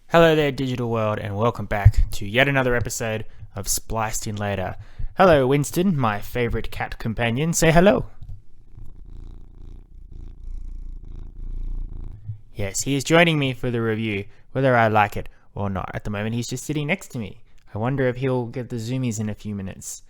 Hello there, digital world, and welcome back to yet another episode of Spliced In Later. Hello, Winston, my favourite cat companion. Say hello. Yes, he is joining me for the review, whether I like it or not. At the moment, he's just sitting next to me. I wonder if he'll get the zoomies in a few minutes.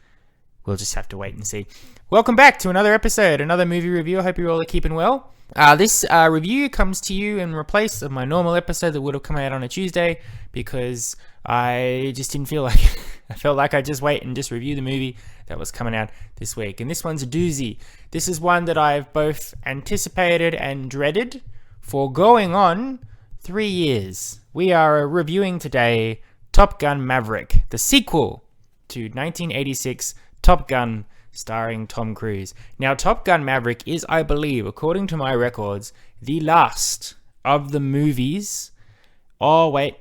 We'll just have to wait and see. Welcome back to another episode, another movie review. I hope you all are keeping well. This review comes to you in replace of my normal episode that would have come out on a Tuesday because I just didn't feel like it. I felt like I'd just wait and just review the movie that was coming out this week. And this one's a doozy. This is one that I've both anticipated and dreaded for going on 3 years. We are reviewing today Top Gun Maverick, the sequel to 1986 Top Gun starring Tom Cruise. Now, Top Gun Maverick is, I believe, according to my records, the last of the movies. Oh, wait.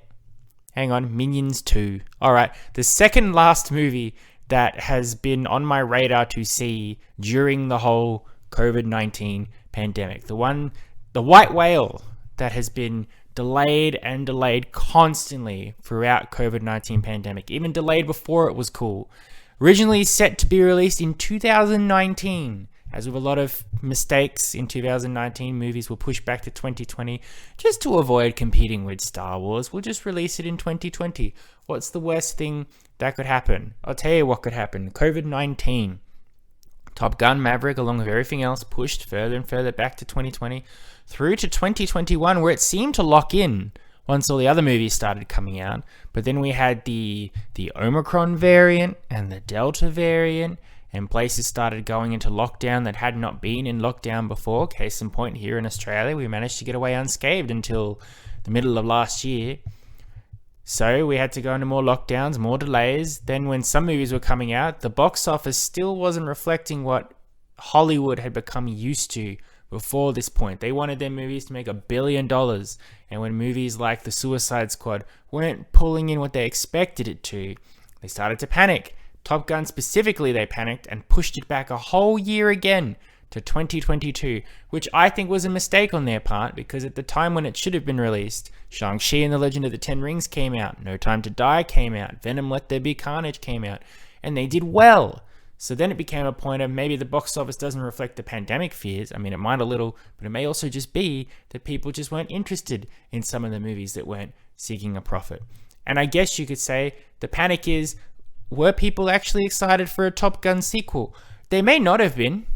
Hang on. Minions 2. All right. The second last movie that has been on my radar to see during the whole COVID-19 pandemic. The white whale that has been delayed and delayed constantly throughout COVID-19 pandemic. Even delayed before it was cool. Originally set to be released in 2019. As with a lot of mistakes in 2019, movies were pushed back to 2020 just to avoid competing with Star Wars. We'll just release it in 2020. What's the worst thing that could happen? I'll tell you what could happen. COVID-19. Top Gun Maverick, along with everything else, pushed further and further back to 2020 through to 2021, where it seemed to lock in once all the other movies started coming out. But then we had the Omicron variant and the Delta variant, and places started going into lockdown that had not been in lockdown before. Case in point, here in Australia, we managed to get away unscathed until the middle of last year. So we had to go into more lockdowns, more delays. Then when some movies were coming out, the box office still wasn't reflecting what Hollywood had become used to before this point. They wanted their movies to make $1 billion. And when movies like The Suicide Squad weren't pulling in what they expected it to, they started to panic. Top Gun specifically, they panicked and pushed it back a whole year again to 2022, which I think was a mistake on their part, because at the time when it should have been released, Shang-Chi and the Legend of the Ten Rings came out, No Time to Die came out, Venom Let There Be Carnage came out, and they did well. So then it became a point of maybe the box office doesn't reflect the pandemic fears. I mean, it might a little, but it may also just be that people just weren't interested in some of the movies that weren't seeking a profit. And I guess you could say the panic is, were people actually excited for a Top Gun sequel? They may not have been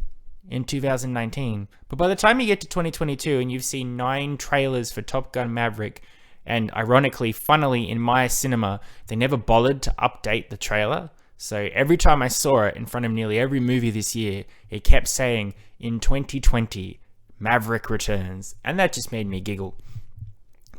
in 2019, but by the time you get to 2022 and you've seen 9 trailers for Top Gun Maverick, and ironically, funnily, in my cinema, they never bothered to update the trailer. So every time I saw it in front of nearly every movie this year, it kept saying, in 2020, Maverick returns. And that just made me giggle.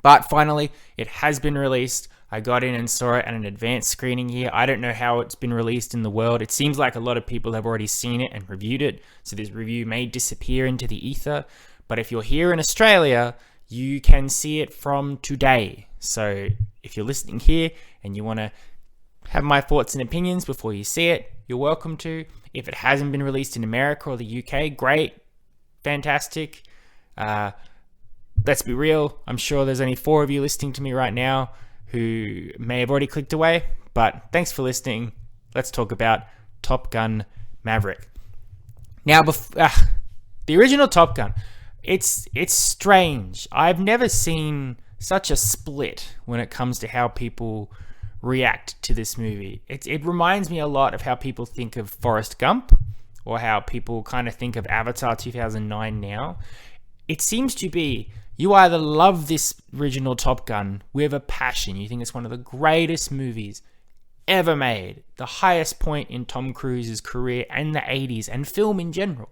But finally, it has been released. I got in and saw it at an advanced screening here. I don't know how it's been released in the world. It seems like a lot of people have already seen it and reviewed it. So this review may disappear into the ether. But if you're here in Australia, you can see it from today. So if you're listening here and you want to have my thoughts and opinions before you see it, you're welcome to. If it hasn't been released in America or the UK, great, fantastic. Let's be real, I'm sure there's only 4 of you listening to me right now who may have already clicked away, but thanks for listening. Let's talk about Top Gun Maverick. Now, the original Top Gun, it's strange. I've never seen such a split when it comes to how people react to this movie. It reminds me a lot of how people think of Forrest Gump, or how people kind of think of Avatar 2009 now. It seems to be, you either love this original Top Gun with a passion, you think it's one of the greatest movies ever made, the highest point in Tom Cruise's career and the 80s and film in general,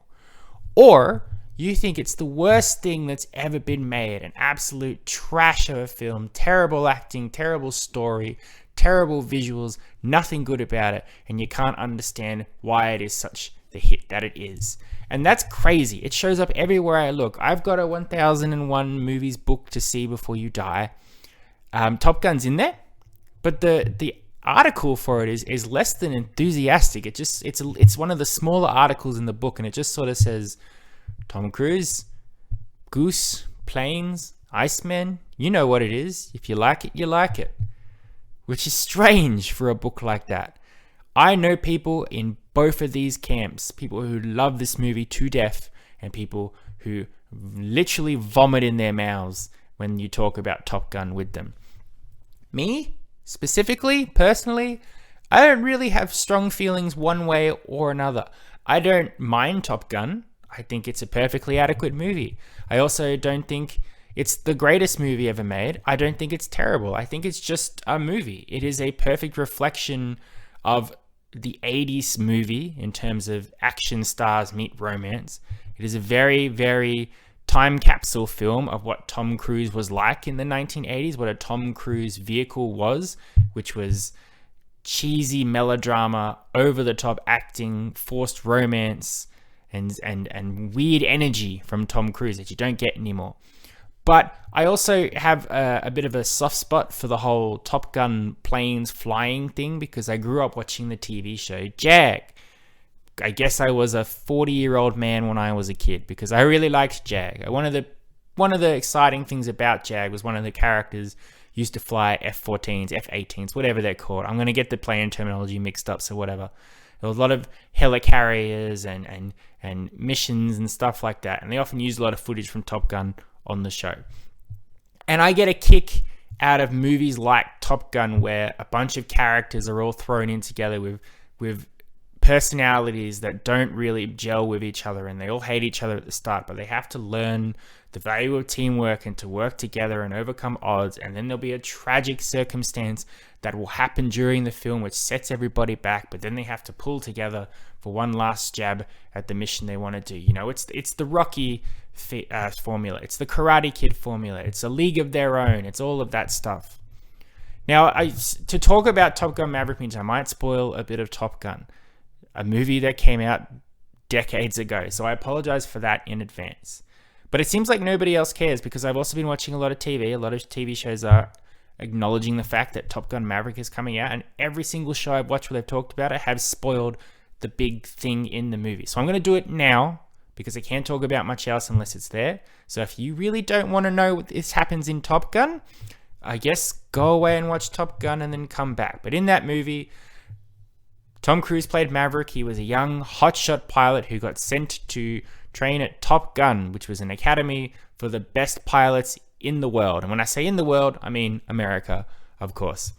or you think it's the worst thing that's ever been made, an absolute trash of a film, terrible acting, terrible story, terrible visuals, nothing good about it, and you can't understand why it is such the hit that it is. And that's crazy. It shows up everywhere I look. I've got a 1001 movies book to see before you die. Top Gun's in there, but the article for it is less than enthusiastic. It's one of the smaller articles in the book, and it just sort of says Tom Cruise, Goose, Planes, Iceman, You know what it is. If you like it, you like it. Which is strange for a book like that. I know people in both of these camps, people who love this movie to death and people who literally vomit in their mouths when you talk about Top Gun with them. Me, specifically, personally, I don't really have strong feelings one way or another. I don't mind Top Gun. I think it's a perfectly adequate movie. I also don't think it's the greatest movie ever made. I don't think it's terrible. I think it's just a movie. It is a perfect reflection of the 80s movie in terms of action stars meet romance. It is a very, very time capsule film of what Tom Cruise was like in the 1980s, what a Tom Cruise vehicle was, which was cheesy melodrama, over-the-top acting, forced romance, and weird energy from Tom Cruise that you don't get anymore. But I also have a bit of a soft spot for the whole Top Gun planes flying thing because I grew up watching the TV show Jag. I guess I was a 40-year-old man when I was a kid because I really liked Jag. One of the exciting things about Jag was one of the characters used to fly F-14s, F-18s, whatever they're called. I'm going to get the plane terminology mixed up, so whatever. There was a lot of helicarriers and missions and stuff like that, and they often used a lot of footage from Top Gun on the show. And I get a kick out of movies like Top Gun where a bunch of characters are all thrown in together with personalities that don't really gel with each other, and they all hate each other at the start, but they have to learn the value of teamwork and to work together and overcome odds. And then there'll be a tragic circumstance that will happen during the film which sets everybody back, but then they have to pull together for one last jab at the mission they want to do. You know, it's the Rocky formula, it's the Karate Kid formula, it's a league of their own, it's all of that stuff. Now, to talk about Top Gun Maverick means I might spoil a bit of Top Gun, a movie that came out decades ago, so I apologize for that in advance. But it seems like nobody else cares because I've also been watching a lot of TV. A lot of TV shows are acknowledging the fact that Top Gun Maverick is coming out, and every single show I've watched where they've talked about it have spoiled the big thing in the movie. So I'm going to do it now because I can't talk about much else unless it's there. So if you really don't want to know what this happens in Top Gun, I guess go away and watch Top Gun and then come back. But in that movie, Tom Cruise played Maverick. He was a young hotshot pilot who got sent to train at Top Gun, which was an academy for the best pilots in the world. And when I say in the world, I mean America, of course.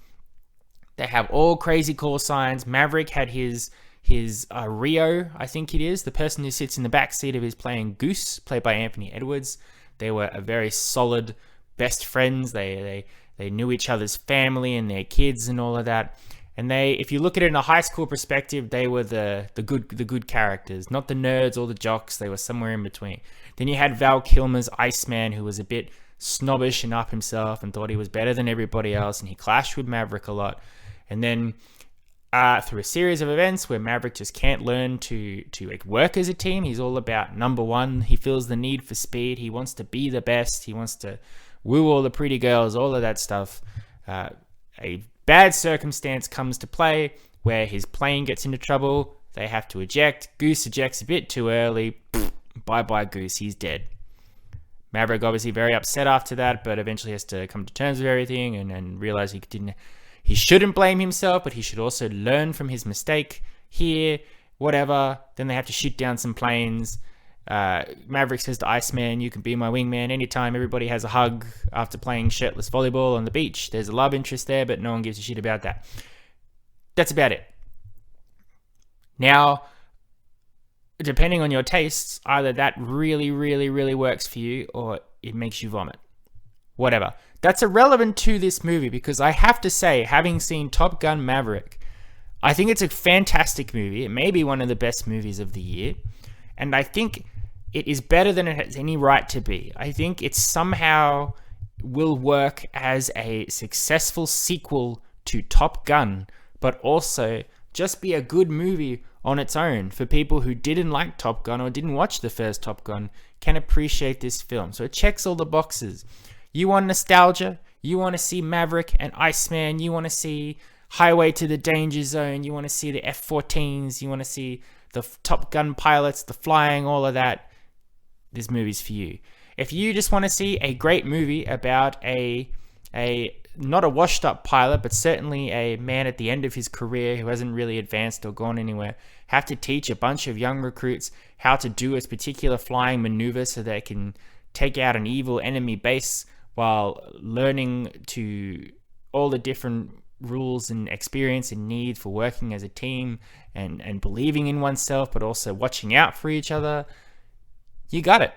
They have all crazy call signs. Maverick had his Rio, I think it is, the person who sits in the back seat of his plane, Goose, played by Anthony Edwards. They were a very solid best friends. They knew each other's family and their kids and all of that. And they, if you look at it in a high school perspective, they were the good characters, not the nerds or the jocks. They were somewhere in between. Then you had Val Kilmer's Iceman, who was a bit snobbish and up himself and thought he was better than everybody else, and he clashed with Maverick a lot. And then through a series of events where Maverick just can't learn to work as a team, he's all about number one. He feels the need for speed. He wants to be the best. He wants to woo all the pretty girls, all of that stuff. A bad circumstance comes to play where his plane gets into trouble. They have to eject. Goose ejects a bit too early. Bye-bye, Goose. He's dead. Maverick obviously very upset after that, but eventually has to come to terms with everything and realize he shouldn't blame himself, but he should also learn from his mistake here, whatever. Then they have to shoot down some planes. Maverick says to Iceman, "You can be my wingman anytime." Everybody has a hug after playing shirtless volleyball on the beach. There's a love interest there, but no one gives a shit about that. That's about it. Now, depending on your tastes, either that really, really, really works for you or it makes you vomit. Whatever. That's irrelevant to this movie because I have to say, having seen Top Gun Maverick, I think it's a fantastic movie. It may be one of the best movies of the year. And I think it is better than it has any right to be. I think it somehow will work as a successful sequel to Top Gun, but also just be a good movie on its own for people who didn't like Top Gun or didn't watch the first Top Gun can appreciate this film. So it checks all the boxes. You want nostalgia? You want to see Maverick and Iceman? You want to see Highway to the Danger Zone? You want to see the F-14s? You want to see the Top Gun pilots, the flying, all of that? This movie's for you. if you just want to see a great movie about a not a washed up pilot, but certainly a man at the end of his career who hasn't really advanced or gone anywhere, have to teach a bunch of young recruits how to do a particular flying maneuver so they can take out an evil enemy base while learning to all the different rules and experience and need for working as a team and believing in oneself, but also watching out for each other, you got it.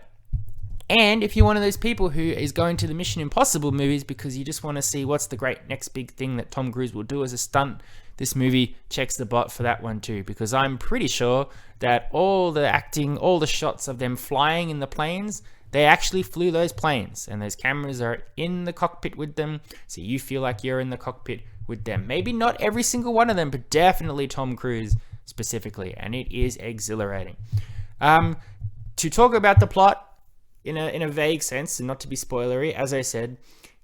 And if you're one of those people who is going to the Mission Impossible movies because you just want to see what's the great next big thing that Tom Cruise will do as a stunt, this movie checks the box for that one too, because I'm pretty sure that all the acting, all the shots of them flying in the planes, they actually flew those planes, and those cameras are in the cockpit with them, so you feel like you're in the cockpit with them. Maybe not every single one of them, but definitely Tom Cruise specifically, and it is exhilarating. To talk about the plot in a vague sense, and not to be spoilery, as I said,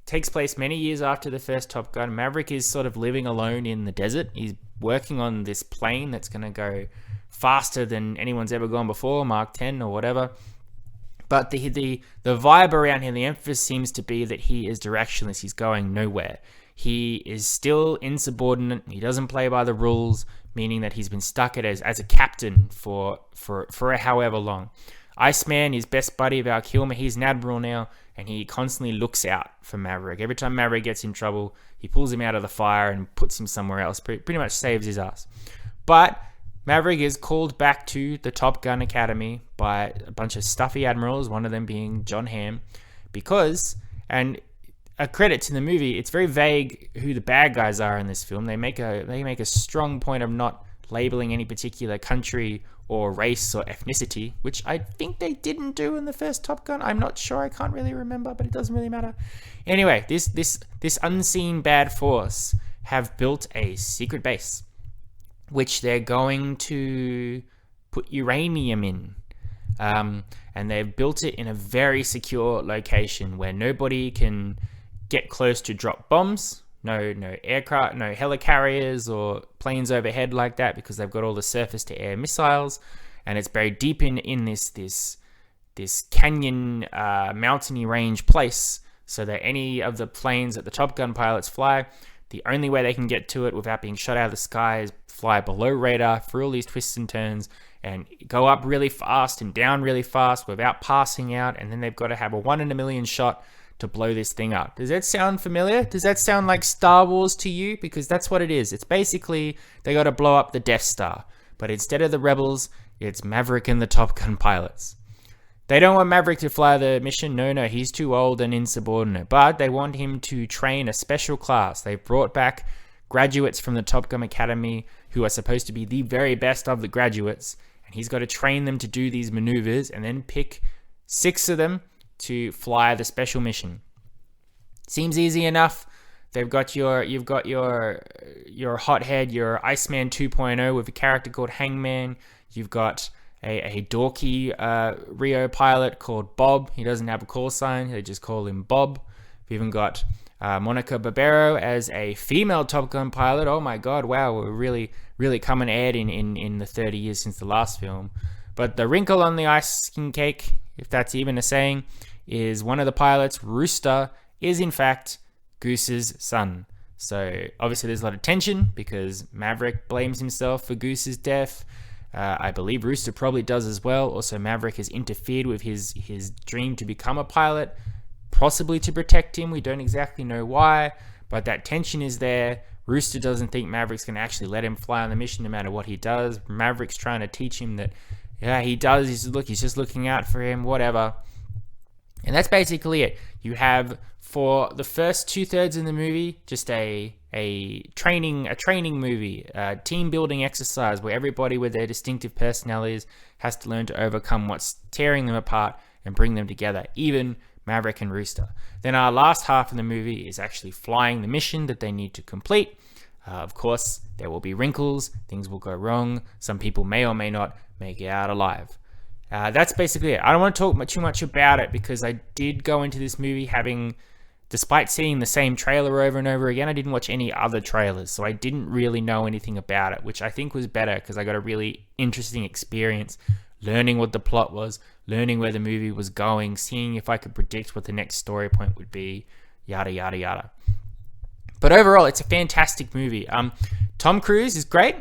takes place many years after the first Top Gun. Maverick is sort of living alone in the desert. He's working on this plane that's going to go faster than anyone's ever gone before, Mark 10 or whatever. But the vibe around him, the emphasis seems to be that he is directionless. He's going nowhere. He is still insubordinate. He doesn't play by the rules, meaning that he's been stuck as a captain for however long. Iceman, his best buddy, Val Kilmer, he's an admiral now, and he constantly looks out for Maverick. Every time Maverick gets in trouble, he pulls him out of the fire and puts him somewhere else. Pretty much saves his ass. But Maverick is called back to the Top Gun Academy by a bunch of stuffy admirals, one of them being John Hamm, because, and a credit to the movie, it's very vague who the bad guys are in this film. They make a strong point of not labeling any particular country or race or ethnicity, which I think they didn't do in the first Top Gun. I'm not sure. I can't really remember, but it doesn't really matter. Anyway, this unseen bad force have built a secret base, which they're going to put uranium in. And they've built it in a very secure location where nobody can get close to drop bombs. No aircraft, no helicarriers or planes overhead like that, because they've got all the surface-to-air missiles, and it's buried deep in this canyon, mountainy range place, so that any of the planes that the Top Gun pilots fly, the only way they can get to it without being shot out of the sky is fly below radar through all these twists and turns and go up really fast and down really fast without passing out, and then they've got to have a 1 in a million shot to blow this thing up. Does that sound familiar? Does that sound like Star Wars to you? Because that's what it is. It's basically they got to blow up the Death Star, but instead of the rebels, it's Maverick and the Top Gun pilots. They don't want Maverick to fly the mission. No, he's too old and insubordinate. But they want him to train a special class. They've brought back graduates from the Top Gun Academy who are supposed to be the very best of the graduates, and he's got to train them to do these maneuvers and then pick 6 of them to fly the special mission. Seems easy enough. You've got your hothead, your Iceman 2.0 with a character called Hangman. You've got a dorky Rio pilot called Bob. He doesn't have a call sign. They just call him Bob. We've even got Monica Barbero as a female Top Gun pilot. Oh my God, wow, we're really coming ahead in the 30 years since the last film. But the wrinkle on the icing cake, if that's even a saying, is one of the pilots, Rooster, is in fact Goose's son. So obviously there's a lot of tension because Maverick blames himself for Goose's death. I believe Rooster probably does as well. Also, Maverick has interfered with his dream to become a pilot, possibly to protect him. We don't exactly know why, but that tension is there. Rooster doesn't think Maverick's going to actually let him fly on the mission no matter what he does. Maverick's trying to teach him that, yeah, he does. He's just looking out for him, whatever. And that's basically it. You have, for the first 2/3 in the movie, just a training movie, a team building exercise where everybody with their distinctive personalities has to learn to overcome what's tearing them apart and bring them together, even Maverick and Rooster. Then our last half of the movie is actually flying the mission that they need to complete. Of course, there will be wrinkles, things will go wrong, some people may or may not make it out alive. That's basically it. I don't want to talk too much about it because I did go into this movie having, despite seeing the same trailer over and over again, I didn't watch any other trailers, so I didn't really know anything about it, which I think was better because I got a really interesting experience learning what the plot was, learning where the movie was going, seeing if I could predict what the next story point would be, yada, yada, yada. But overall, it's a fantastic movie. Tom Cruise is great.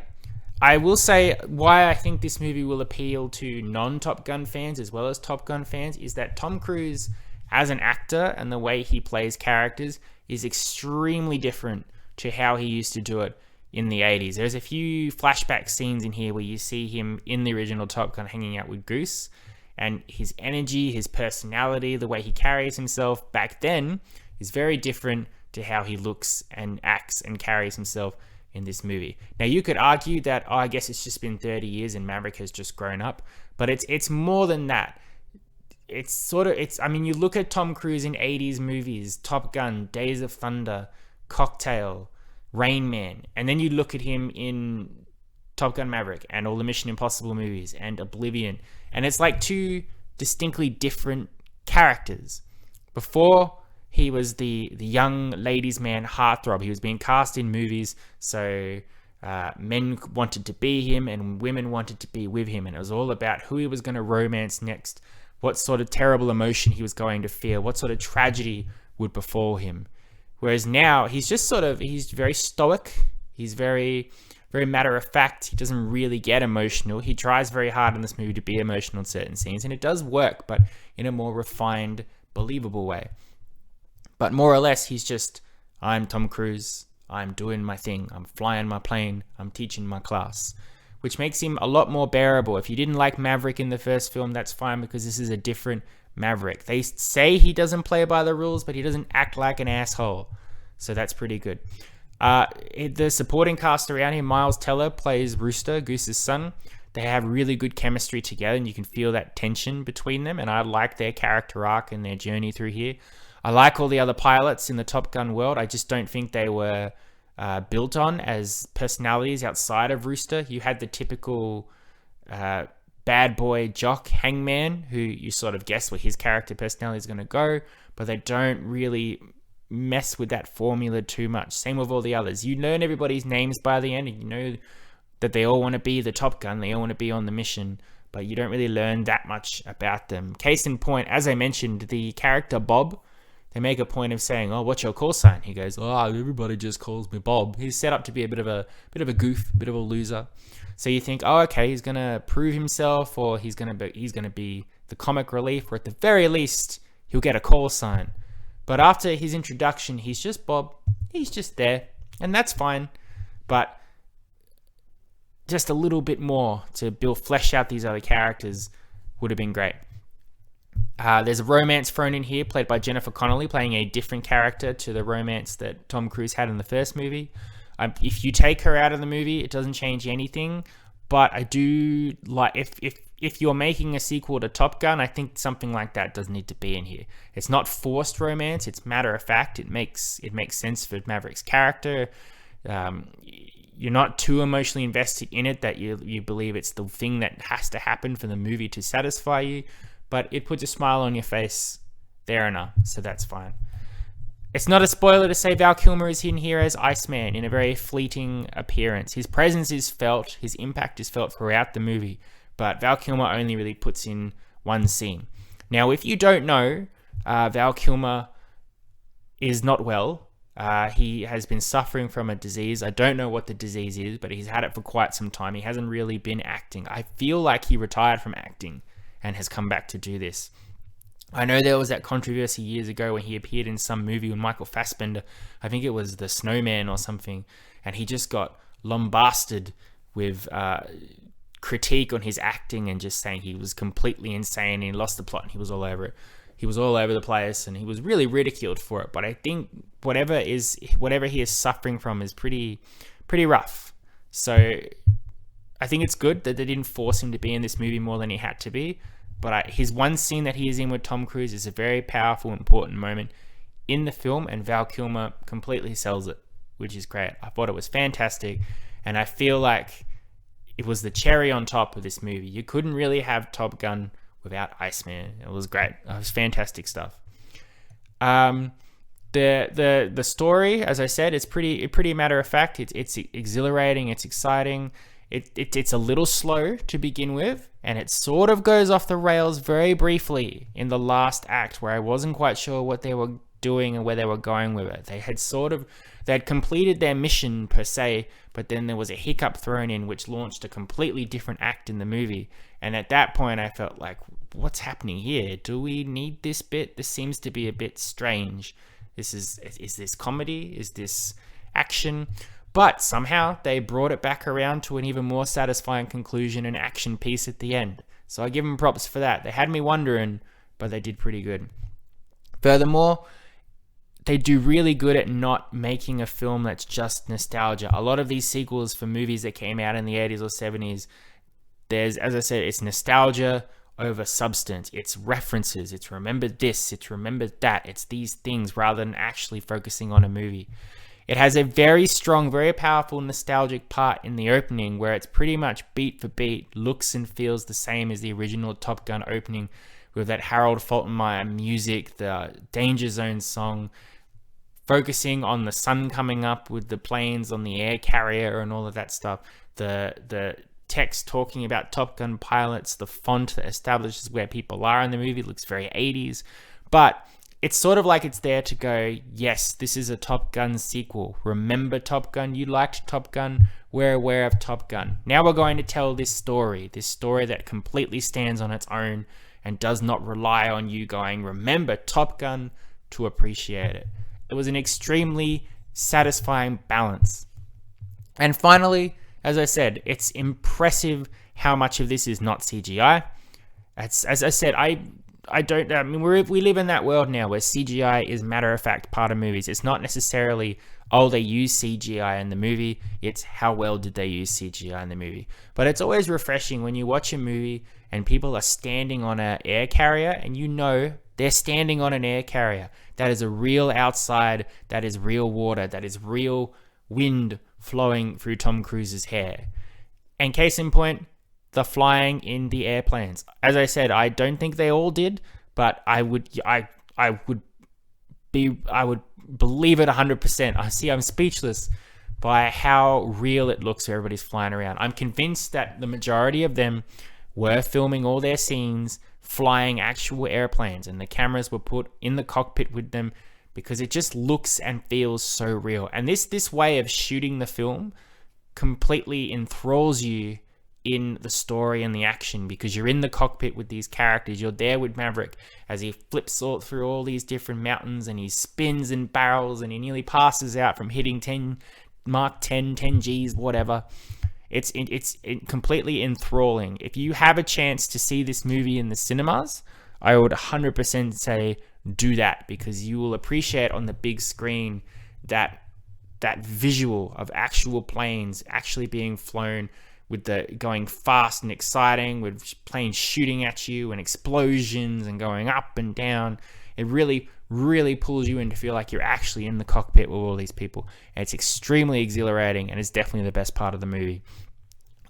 I will say why I think this movie will appeal to non-Top Gun fans as well as Top Gun fans is that Tom Cruise, as an actor and the way he plays characters, is extremely different to how he used to do it in the 80s. There's a few flashback scenes in here where you see him in the original Top Gun hanging out with Goose, and his energy, his personality, the way he carries himself back then is very different to how he looks and acts and carries himself in this movie. Now, you could argue that, I guess it's just been 30 years and Maverick has just grown up, but it's more than that. You look at Tom Cruise in 80s movies, Top Gun, Days of Thunder, Cocktail, Rain Man, and then you look at him in Top Gun Maverick and all the Mission Impossible movies and Oblivion, and it's like two distinctly different characters. Before, he was the young ladies' man heartthrob. He was being cast in movies, so men wanted to be him and women wanted to be with him, and it was all about who he was going to romance next, what sort of terrible emotion he was going to feel, what sort of tragedy would befall him. Whereas now, he's very stoic, he's very, very matter-of-fact, he doesn't really get emotional. He tries very hard in this movie to be emotional in certain scenes, and it does work, but in a more refined, believable way. But more or less, he's just, I'm Tom Cruise, I'm doing my thing, I'm flying my plane, I'm teaching my class, which makes him a lot more bearable. If you didn't like Maverick in the first film, that's fine, because this is a different Maverick. They say he doesn't play by the rules, but he doesn't act like an asshole, so that's pretty good. The supporting cast around him, Miles Teller plays Rooster, Goose's son. They have really good chemistry together, and you can feel that tension between them, and I like their character arc and their journey through here. I like all the other pilots in the Top Gun world. I just don't think they were built on as personalities outside of Rooster. You had the typical bad boy jock hangman, who you sort of guess where his character personality is going to go, but they don't really mess with that formula too much. Same with all the others. You learn everybody's names by the end, and you know that they all want to be the Top Gun, they all want to be on the mission, but you don't really learn that much about them. Case in point, as I mentioned, the character Bob, they make a point of saying, "Oh, what's your call sign?" He goes, "Oh, everybody just calls me Bob." He's set up to be a bit of a goof, a bit of a loser. So you think, "Oh, okay, he's gonna prove himself, or he's gonna be the comic relief, or at the very least, he'll get a call sign." But after his introduction, he's just Bob. He's just there, and that's fine. But just a little bit more to flesh out these other characters would have been great. There's a romance thrown in here, played by Jennifer Connelly, playing a different character to the romance that Tom Cruise had in the first movie. If you take her out of the movie, it doesn't change anything. But I do like, if you're making a sequel to Top Gun, I think something like that does need to be in here. It's not forced romance; it's matter of fact. It makes sense for Maverick's character. You're not too emotionally invested in it that you believe it's the thing that has to happen for the movie to satisfy you. But it puts a smile on your face there enough, so that's fine. It's not a spoiler to say Val Kilmer is in here as Iceman in a very fleeting appearance. His presence is felt, his impact is felt throughout the movie, but Val Kilmer only really puts in one scene. Now, if you don't know, Val Kilmer is not well. He has been suffering from a disease. I don't know what the disease is, but he's had it for quite some time. He hasn't really been acting. I feel like he retired from acting and has come back to do this. I know there was that controversy years ago when he appeared in some movie with Michael Fassbender. I think it was The Snowman or something, and he just got lambasted with critique on his acting and just saying he was completely insane and he lost the plot and he was all over it. He was all over the place and he was really ridiculed for it. But I think whatever he is suffering from is pretty rough. So I think it's good that they didn't force him to be in this movie more than he had to be. But his one scene that he is in with Tom Cruise is a very powerful, important moment in the film, and Val Kilmer completely sells it, which is great. I thought it was fantastic, and I feel like it was the cherry on top of this movie. You couldn't really have Top Gun without Iceman. It was great. It was fantastic stuff. The story, as I said, it's pretty matter of fact. It's exhilarating. It's exciting. It's a little slow to begin with, and it sort of goes off the rails very briefly in the last act, where I wasn't quite sure what they were doing and where they were going with it. They had completed their mission per se, but then there was a hiccup thrown in which launched a completely different act in the movie. And at that point I felt like, what's happening here? Do we need this bit? This seems to be a bit strange. Is this comedy? Is this action? But somehow they brought it back around to an even more satisfying conclusion and action piece at the end. So I give them props for that. They had me wondering, but they did pretty good. Furthermore, they do really good at not making a film that's just nostalgia. A lot of these sequels for movies that came out in the 80s or 70s, as I said, it's nostalgia over substance. It's references. It's remembered this. It's remembered that. It's these things rather than actually focusing on a movie. It has a very strong, very powerful nostalgic part in the opening where it's pretty much beat for beat, looks and feels the same as the original Top Gun opening, with that Harold Faltermeyer music, the Danger Zone song, focusing on the sun coming up with the planes on the air carrier and all of that stuff. The text talking about Top Gun pilots, the font that establishes where people are in the movie looks very 80s. But it's sort of like it's there to go, yes, this is a Top Gun sequel. Remember Top Gun? You liked Top Gun? We're aware of Top Gun. Now we're going to tell this story that completely stands on its own and does not rely on you going, remember Top Gun, to appreciate it. It was an extremely satisfying balance. And finally, as I said, it's impressive how much of this is not CGI. As I said, we live in that world now where CGI is matter-of-fact part of movies. It's not necessarily, they use CGI in the movie. It's how well did they use CGI in the movie. But it's always refreshing when you watch a movie and people are standing on an air carrier and you know they're standing on an air carrier. That is a real outside, that is real water, that is real wind flowing through Tom Cruise's hair. And case in point, the flying in the airplanes. As I said, I don't think they all did, but I would believe it 100%. I'm speechless by how real it looks where everybody's flying around. I'm convinced that the majority of them were filming all their scenes flying actual airplanes, and the cameras were put in the cockpit with them because it just looks and feels so real. And this way of shooting the film completely enthralls you in the story and the action, because you're in the cockpit with these characters. You're there with Maverick as he flips through all these different mountains, and he spins and barrels, and he nearly passes out from hitting Mach 10 Gs, whatever. It's completely enthralling. If you have a chance to see this movie in the cinemas, I would 100% say do that, because you will appreciate on the big screen that visual of actual planes actually being flown, with the going fast and exciting, with planes shooting at you and explosions and going up and down. It really, really pulls you in to feel like you're actually in the cockpit with all these people. And it's extremely exhilarating, and it's definitely the best part of the movie.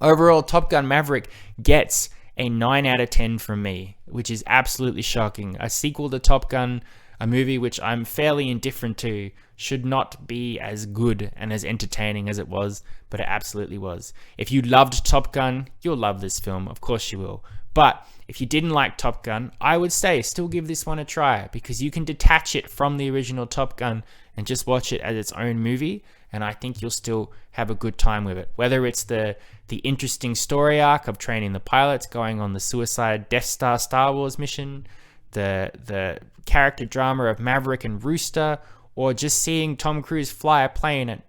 Overall, Top Gun Maverick gets a 9 out of 10 from me, which is absolutely shocking. A sequel to Top Gun, a movie which I'm fairly indifferent to, should not be as good and as entertaining as it was, but it absolutely was. If you loved Top Gun, you'll love this film. Of course you will. But if you didn't like Top Gun, I would say still give this one a try, because you can detach it from the original Top Gun and just watch it as its own movie, and I think you'll still have a good time with it. Whether it's the interesting story arc of training the pilots, going on the suicide Death Star Wars mission, the character drama of Maverick and Rooster, or just seeing Tom Cruise fly a plane at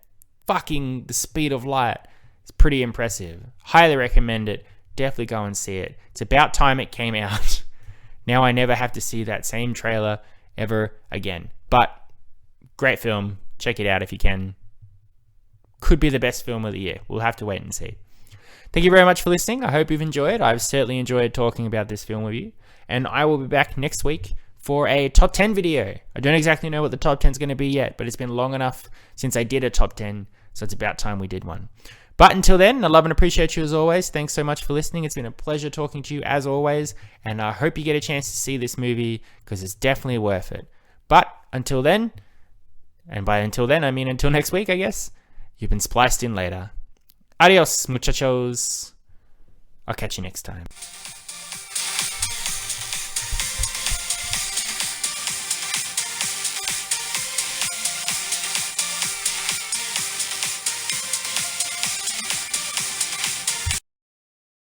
fucking the speed of light. It's pretty impressive. Highly recommend it. Definitely go and see it. It's about time it came out. Now I never have to see that same trailer ever again. But great film. Check it out if you can. Could be the best film of the year. We'll have to wait and see. Thank you very much for listening. I hope you've enjoyed. I've certainly enjoyed talking about this film with you. And I will be back next week for a top 10 video. I don't exactly know what the top 10 is going to be yet, but it's been long enough since I did a top 10, so it's about time we did one. But until then, I love and appreciate you as always. Thanks so much for listening. It's been a pleasure talking to you as always, and I hope you get a chance to see this movie, because it's definitely worth it. But until then, and by until then, I mean until next week, I guess, you've been spliced in later. Adios, muchachos. I'll catch you next time.